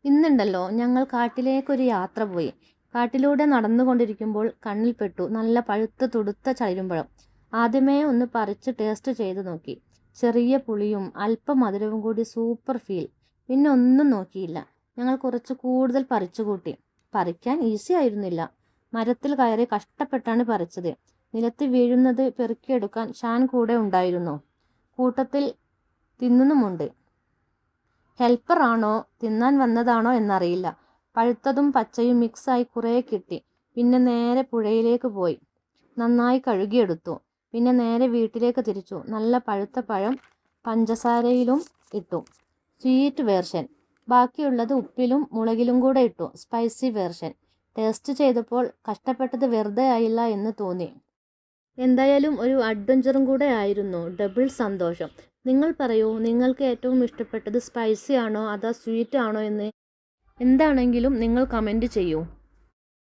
ഇന്നുണ്ടല്ലോ ഞങ്ങൾ കാട്ടിലേക്കൊരു യാത്ര പോയി. കാട്ടിലൂടെ നടന്നുകൊണ്ടിരിക്കുമ്പോൾ കണ്ണിൽപ്പെട്ടു നല്ല പഴുത്ത തുടുത്ത ചൈരുമ്പഴം. ആദ്യമേ ഒന്ന് പറിച്ച് ടേസ്റ്റ് ചെയ്ത് നോക്കി. ചെറിയ പുളിയും അല്പം മധുരവും കൂടി സൂപ്പർ ഫീൽ. പിന്നെ ഒന്നും നോക്കിയില്ല. ഞങ്ങൾ കുറച്ച് കൂടുതൽ പറിച്ചു കൂട്ടി. പറിക്കാൻ ഈസി ആയിരുന്നില്ല. മരത്തിൽ കയറി കഷ്ടപ്പെട്ടാണ് പറിച്ചത്. നിലത്ത് വീഴുന്നത് പെറുക്കിയെടുക്കാൻ ഷാൻ കൂടെ ഉണ്ടായിരുന്നു. കൂട്ടത്തിൽ തിന്നുന്നുമുണ്ട്. ഹെൽപ്പർ ആണോ തിന്നാൻ വന്നതാണോ എന്നറിയില്ല. പഴുത്തതും പച്ചയും മിക്സായി കുറേ കിട്ടി. പിന്നെ നേരെ പുഴയിലേക്ക് പോയി നന്നായി കഴുകിയെടുത്തു. പിന്നെ നേരെ വീട്ടിലേക്ക് തിരിച്ചു. നല്ല പഴുത്ത പഴം പഞ്ചസാരയിലും ഇട്ടു. Sweet version. ബാക്കിയുള്ളത് ഉപ്പിലും മുളകിലും കൂടെ ഇട്ടു. Spicy version. ടേസ്റ്റ് ചെയ്തപ്പോൾ കഷ്ടപ്പെട്ടത് വെറുതെ ആയില്ല എന്ന് തോന്നി. എന്തായാലും ഒരു അഡ്വഞ്ചറും കൂടെ ആയിരുന്നു. ഡബിൾ സന്തോഷം. നിങ്ങൾ പറയൂ, നിങ്ങൾക്ക് ഏറ്റവും ഇഷ്ടപ്പെട്ടത് സ്പൈസി ആണോ അതോ സ്വീറ്റ് ആണോ എന്ന്. എന്താണെങ്കിലും നിങ്ങൾ കമൻറ്റ് ചെയ്യൂ.